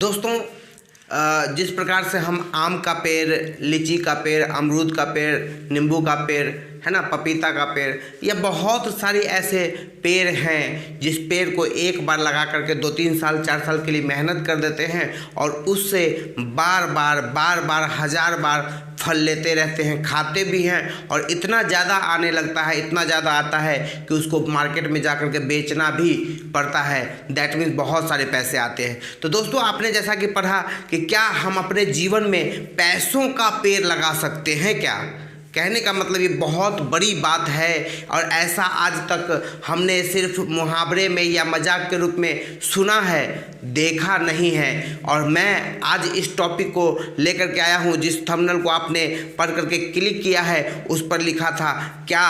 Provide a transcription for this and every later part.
दोस्तों जिस प्रकार से हम आम का पेड़, लीची का पेड़, अमरूद का पेड़, नींबू का पेड़, है ना, पपीता का पेड़, या बहुत सारी ऐसे पेड़ हैं जिस पेड़ को एक बार लगा करके 2-3 साल 4 साल के लिए मेहनत कर देते हैं और उससे बार बार हज़ार बार फल लेते रहते हैं, खाते भी हैं और इतना ज़्यादा आने लगता है, इतना ज़्यादा आता है कि उसको मार्केट में जा कर के बेचना भी पड़ता है। दैट मीन्स बहुत सारे पैसे आते हैं। तो दोस्तों, आपने जैसा कि पढ़ा कि क्या हम अपने जीवन में पैसों का पेड़ लगा सकते हैं क्या? कहने का मतलब ये बहुत बड़ी बात है और ऐसा आज तक हमने सिर्फ मुहावरे में या मजाक के रूप में सुना है, देखा नहीं है। और मैं आज इस टॉपिक को लेकर के आया हूँ। जिस थंबनेल को आपने पढ़ करके क्लिक किया है उस पर लिखा था, क्या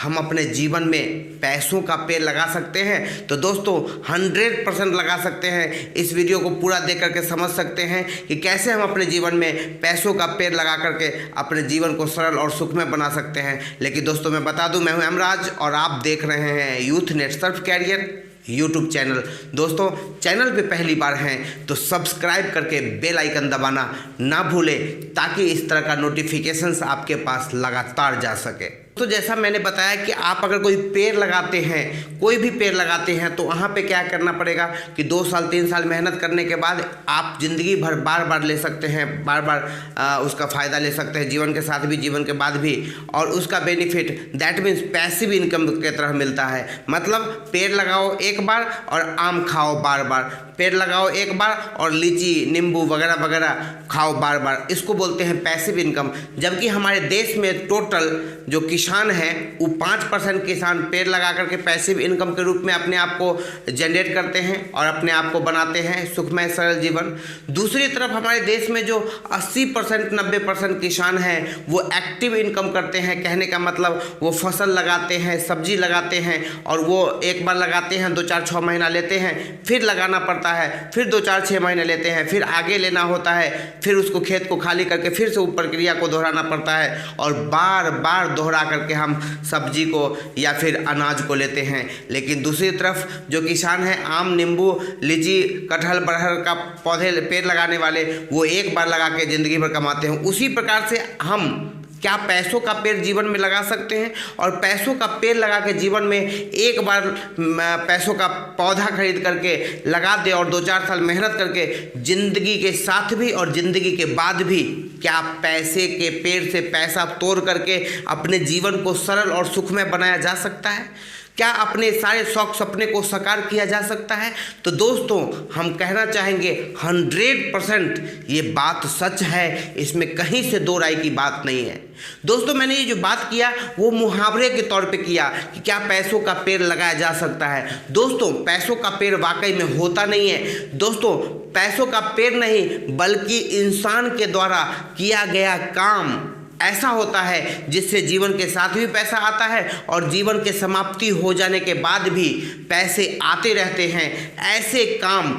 हम अपने जीवन में पैसों का पेड़ लगा सकते हैं? तो दोस्तों 100% लगा सकते हैं। इस वीडियो को पूरा देख करके समझ सकते हैं कि कैसे हम अपने जीवन में पैसों का पेड़ लगा करके अपने जीवन को सरल और सुखमय बना सकते हैं। लेकिन दोस्तों, मैं बता दूं, मैं हूं एमराज और आप देख रहे हैं youth net surf career YouTube channel. दोस्तों, चैनल पे पहली बार हैं तो सब्सक्राइब करके बेल आइकन दबाना ना भूलें ताकि इस तरह का नोटिफिकेशंस आपके पास लगातार जा सके। तो जैसा मैंने बताया कि आप अगर कोई पेड़ लगाते हैं, कोई भी पेड़ लगाते हैं, तो वहाँ पे क्या करना पड़ेगा कि 2 साल 3 साल मेहनत करने के बाद आप ज़िंदगी भर बार बार ले सकते हैं, बार बार उसका फ़ायदा ले सकते हैं, जीवन के साथ भी, जीवन के बाद भी। और उसका benefit that means passive income की तरह मिलता है। मतलब पेड़ लगाओ एक बार और आम खाओ बार बार, पेड़ लगाओ एक बार और लीची, नींबू वगैरह वगैरह खाओ बार बार। इसको बोलते हैं पैसिव इनकम। जबकि हमारे देश में टोटल जो किसान हैं वो 5% किसान पेड़ लगा करके पैसिव इनकम के रूप में अपने आप को जनरेट करते हैं और अपने आप को बनाते हैं सुखमय सरल जीवन। दूसरी तरफ हमारे देश में जो 80% 90% किसान हैं वो एक्टिव इनकम करते हैं। कहने का मतलब वो फसल लगाते हैं, सब्जी लगाते हैं और वो एक बार लगाते हैं, 2-4-6 महीना लेते हैं, फिर लगाना पड़ता है, फिर 2-4-6 महीने लेते हैं, फिर आगे लेना होता है, फिर उसको खेत को खाली करके फिर से ऊपर प्रक्रिया को दोहराना पड़ता है और बार बार दोहरा करके हम सब्जी को या फिर अनाज को लेते हैं। लेकिन दूसरी तरफ जो किसान हैं, आम, नींबू, लीची, कटहल, बरहर का पौधे, पेड़ लगाने वाले, वो एक बार लगा के ज़िंदगी भर कमाते हैं। उसी प्रकार से हम क्या पैसों का पेड़ जीवन में लगा सकते हैं? और पैसों का पेड़ लगा के जीवन में एक बार पैसों का पौधा खरीद करके लगा दे और 2-4 साल मेहनत करके ज़िंदगी के साथ भी और ज़िंदगी के बाद भी क्या पैसे के पेड़ से पैसा तोड़ करके अपने जीवन को सरल और सुखमय बनाया जा सकता है? क्या अपने सारे शौक सपने को साकार किया जा सकता है? तो दोस्तों, हम कहना चाहेंगे 100% ये बात सच है, इसमें कहीं से दो राय की बात नहीं है। दोस्तों, मैंने ये जो बात किया वो मुहावरे के तौर पे किया कि क्या पैसों का पेड़ लगाया जा सकता है। दोस्तों, पैसों का पेड़ वाकई में होता नहीं है। दोस्तों, पैसों का पेड़ नहीं बल्कि इंसान के द्वारा किया गया काम ऐसा होता है जिससे जीवन के साथ भी पैसा आता है और जीवन के समाप्ति हो जाने के बाद भी पैसे आते रहते हैं। ऐसे काम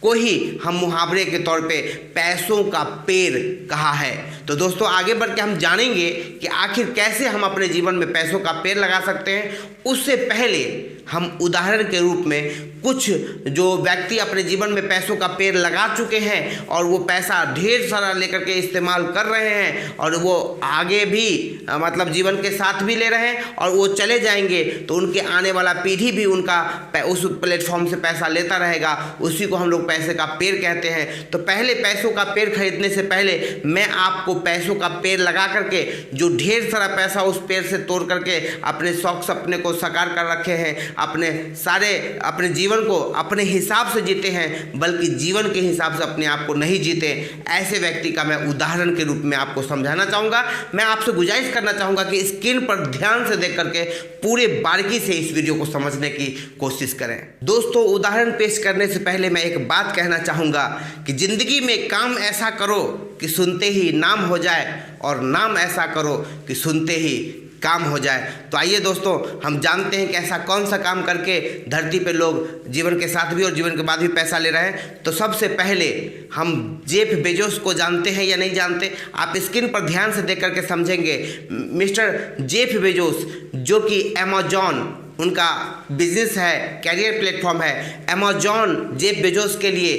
को ही हम मुहावरे के तौर पे पैसों का पेड़ कहा है। तो दोस्तों, आगे बढ़ के हम जानेंगे कि आखिर कैसे हम अपने जीवन में पैसों का पेड़ लगा सकते हैं। उससे पहले हम उदाहरण के रूप में कुछ जो व्यक्ति अपने जीवन में पैसों का पेड़ लगा चुके हैं और वो पैसा ढेर सारा लेकर के इस्तेमाल कर रहे हैं और वो आगे भी मतलब जीवन के साथ भी ले रहे हैं और वो चले जाएंगे तो उनके आने वाला पीढ़ी भी उनका उस प्लेटफॉर्म से पैसा लेता रहेगा। उसी को हम लोग पैसे का पेड़ कहते हैं। तो पहले पैसों का पेड़ खरीदने से पहले मैं आपको पैसों का पेड़ लगा करके जो ढेर सारा पैसा उस पेड़ से तोड़ करके अपने शौक सपने को साकार कर रखे हैं, अपने जीवन को अपने हिसाब से जीते हैं बल्कि जीवन के हिसाब से अपने आप को नहीं जीते, ऐसे व्यक्ति का मैं उदाहरण के रूप में आपको समझाना चाहूँगा। मैं आपसे गुजारिश करना चाहूँगा कि स्क्रीन पर ध्यान से देख करके पूरे बारीकी से इस वीडियो को समझने की कोशिश करें। दोस्तों, उदाहरण पेश करने से पहले मैं एक बात कहना चाहूँगा कि ज़िंदगी में काम ऐसा करो कि सुनते ही नाम हो जाए और नाम ऐसा करो कि सुनते ही काम हो जाए। तो आइए दोस्तों, हम जानते हैं कि ऐसा कौन सा काम करके धरती पे लोग जीवन के साथ भी और जीवन के बाद भी पैसा ले रहे हैं। तो सबसे पहले हम जेफ बेजोस को जानते हैं या नहीं जानते, आप स्क्रीन पर ध्यान से देख करके समझेंगे। मिस्टर जेफ बेजोस जो कि अमेजॉन उनका बिजनेस है, कैरियर प्लेटफॉर्म है। अमेजॉन जेफ बेजोस के लिए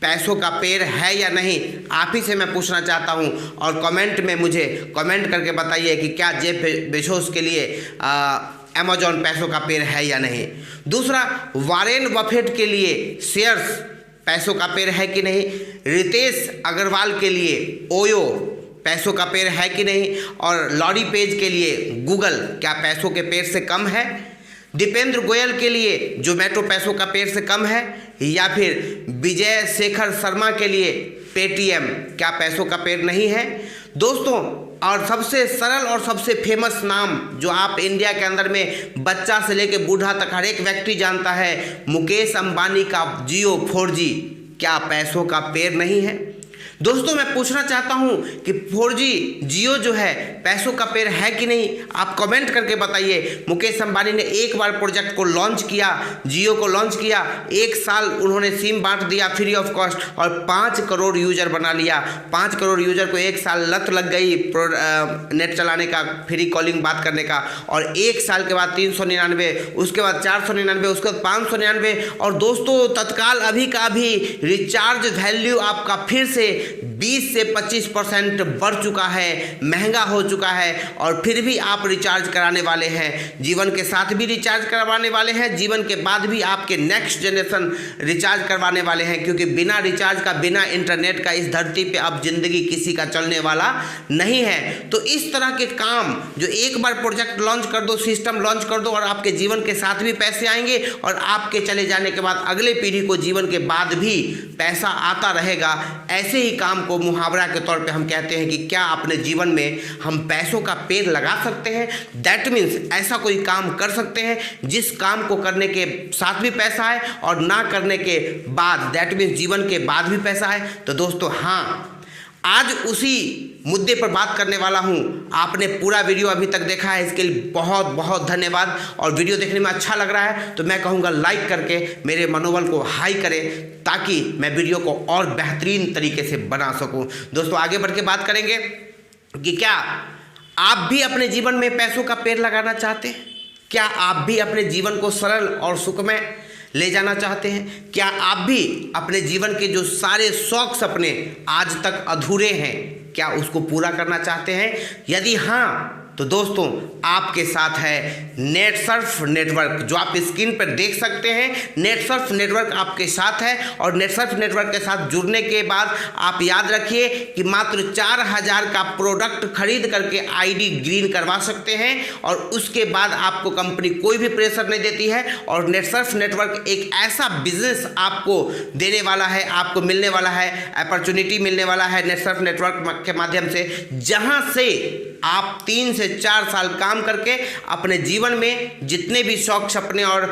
पैसों का पेड़ है या नहीं, आप ही से मैं पूछना चाहता हूं। और कमेंट में मुझे कमेंट करके बताइए कि क्या जेफ बेजोस के लिए अमेजॉन पैसों का पेड़ है या नहीं। दूसरा, वॉरेन बफेट के लिए शेयर्स पैसों का पेड़ है कि नहीं। रितेश अग्रवाल के लिए ओयो पैसों का पेड़ है कि नहीं। और लॉरी पेज के लिए गूगल क्या पैसों के पेड़ से कम है। दीपेंद्र गोयल के लिए जोमेटो पैसों का पेड़ से कम है। या फिर विजय शेखर शर्मा के लिए पेटीएम क्या पैसों का पेड़ नहीं है। दोस्तों, और सबसे सरल और सबसे फेमस नाम जो आप इंडिया के अंदर में बच्चा से लेकर बूढ़ा तक हर एक व्यक्ति जानता है, मुकेश अंबानी का जियो 4G क्या पैसों का पेड़ नहीं है। दोस्तों, मैं पूछना चाहता हूं कि 4G जियो जो है पैसों का पेड़ है कि नहीं, आप कमेंट करके बताइए। मुकेश अंबानी ने एक बार प्रोजेक्ट को लॉन्च किया, जियो को लॉन्च किया, 1 साल उन्होंने सिम बांट दिया फ्री ऑफ कॉस्ट और 5 करोड़ यूजर बना लिया। 5 करोड़ यूजर को 1 साल लत लग गई नेट चलाने का, फ्री कॉलिंग बात करने का, और 1 साल के बाद 399, उसके बाद 499, उसके बाद 599। और दोस्तों, तत्काल अभी का अभी रिचार्ज वैल्यू आपका फिर से 20 से 25% बढ़ चुका है, महंगा हो चुका है। और फिर भी आप रिचार्ज कराने वाले हैं, जीवन के साथ भी रिचार्ज करवाने वाले हैं, जीवन के बाद भी आपके नेक्स्ट जनरेशन रिचार्ज करवाने वाले हैं, क्योंकि बिना रिचार्ज का, बिना इंटरनेट का इस धरती पे अब जिंदगी किसी का चलने वाला नहीं है। तो इस तरह के काम जो एक बार प्रोजेक्ट लॉन्च कर दो, सिस्टम लॉन्च कर दो, और आपके जीवन के साथ भी पैसे आएंगे, और आपके चले जाने के बाद अगले पीढ़ी को जीवन के बाद भी पैसा आता रहेगा। ऐसे ही काम को मुहावरा के तौर पे हम कहते हैं कि क्या अपने जीवन में हम पैसों का पेड़ लगा सकते हैं। दैट मीन्स ऐसा कोई काम कर सकते हैं जिस काम को करने के साथ भी पैसा है और ना करने के बाद, दैट मीन्स जीवन के बाद भी पैसा है। तो दोस्तों, हाँ, आज उसी मुद्दे पर बात करने वाला हूं। आपने पूरा वीडियो अभी तक देखा है, इसके लिए बहुत बहुत धन्यवाद। और वीडियो देखने में अच्छा लग रहा है तो मैं कहूँगा लाइक करके मेरे मनोबल को हाई करें, ताकि मैं वीडियो को और बेहतरीन तरीके से बना सकूं। दोस्तों, आगे बढ़ के बात करेंगे कि क्या आप भी अपने जीवन में पैसों का पेड़ लगाना चाहते हैं। क्या आप भी अपने जीवन को सरल और सुखमय ले जाना चाहते हैं। क्या आप भी अपने जीवन के जो सारे शौक सपने आज तक अधूरे हैं, क्या उसको पूरा करना चाहते हैं। यदि हाँ, तो दोस्तों, आपके साथ है नेटसर्फ नेटवर्क, जो आप स्क्रीन पर देख सकते हैं। नेटसर्फ नेटवर्क आपके साथ है, और नेटसर्फ नेटवर्क के साथ जुड़ने के बाद आप याद रखिए कि मात्र 4000 का प्रोडक्ट खरीद करके आईडी ग्रीन करवा सकते हैं, और उसके बाद आपको कंपनी कोई भी प्रेशर नहीं देती है। और नेटसर्फ नेटवर्क एक ऐसा बिजनेस आपको देने वाला है, आपको मिलने वाला है, अपॉर्चुनिटी मिलने वाला है नेटसर्फ नेटवर्क के माध्यम से, जहां से आप 3 से 4 साल काम करके अपने जीवन में जितने भी शौक सपने और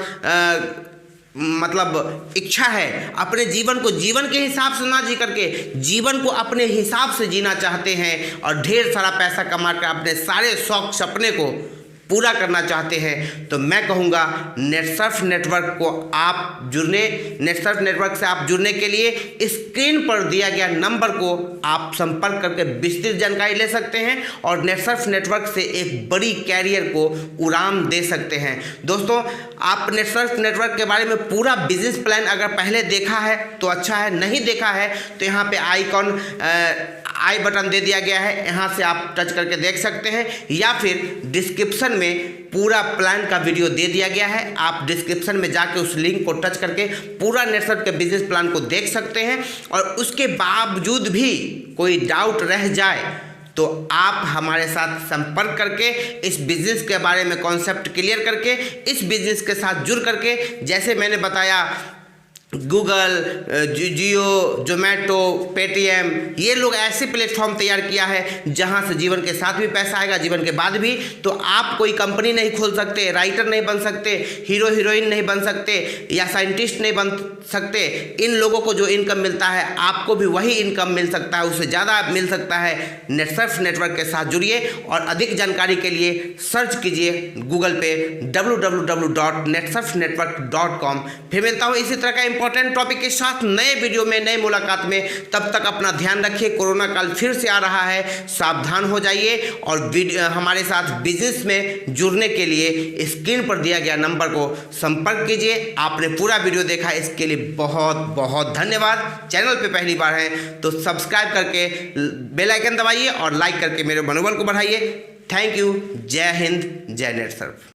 मतलब इच्छा है, अपने जीवन को जीवन के हिसाब से ना जी करके जीवन को अपने हिसाब से जीना चाहते हैं, और ढेर सारा पैसा कमा कर अपने सारे शौक सपने को पूरा करना चाहते हैं, तो मैं कहूँगा नेटसर्फ नेटवर्क को आप नेटसर्फ नेटवर्क से आप जुड़ने के लिए स्क्रीन पर दिया गया नंबर को आप संपर्क करके विस्तृत जानकारी ले सकते हैं, और नेटसर्फ नेटवर्क से एक बड़ी कैरियर को उड़ान दे सकते हैं। दोस्तों, आप नेटसर्फ नेटवर्क के बारे में पूरा बिजनेस प्लान अगर पहले देखा है तो अच्छा है, नहीं देखा है तो यहाँ पे आई बटन दे दिया गया है, यहाँ से आप टच करके देख सकते हैं, या फिर डिस्क्रिप्शन में पूरा प्लान का वीडियो दे दिया गया है। आप डिस्क्रिप्शन में जाके उस लिंक को टच करके पूरा नेटसर्फ के बिजनेस प्लान को देख सकते हैं। और उसके बावजूद भी कोई डाउट रह जाए तो आप हमारे साथ संपर्क करके इस बिजनेस के बारे में कॉन्सेप्ट क्लियर करके इस बिजनेस के साथ जुड़ करके, जैसे मैंने बताया, गूगल, जियो, जोमेटो, पेटीएम, ये लोग ऐसे प्लेटफॉर्म तैयार किया है जहां से जीवन के साथ भी पैसा आएगा, जीवन के बाद भी। तो आप कोई कंपनी नहीं खोल सकते, राइटर नहीं बन सकते, हीरो हीरोइन नहीं बन सकते, या साइंटिस्ट नहीं बन सकते। इन लोगों को जो इनकम मिलता है आपको भी वही इनकम मिल सकता है, उससे ज़्यादा मिल सकता है। नेटसर्फ नेटवर्क के साथ जुड़िए, और अधिक जानकारी के लिए सर्च कीजिए गूगल पे www.netsurfnetwork.com। फिर मिलता हूँ इसी तरह का इंपॉर्टेंट टॉपिक के साथ नए वीडियो में, नए मुलाकात में। तब तक अपना ध्यान रखिए। कोरोना काल फिर से आ रहा है, सावधान हो जाइए और हमारे साथ बिजनेस में जुड़ने के लिए स्क्रीन पर दिया गया नंबर को संपर्क कीजिए। आपने पूरा वीडियो देखा, इसके लिए बहुत बहुत धन्यवाद। चैनल पे पहली बार हैं तो सब्सक्राइब करके बेल आइकन दबाइए और लाइक करके मेरे मनोबल को बढ़ाइए। Thank you. जय हिंद, जय नेट सर्फ।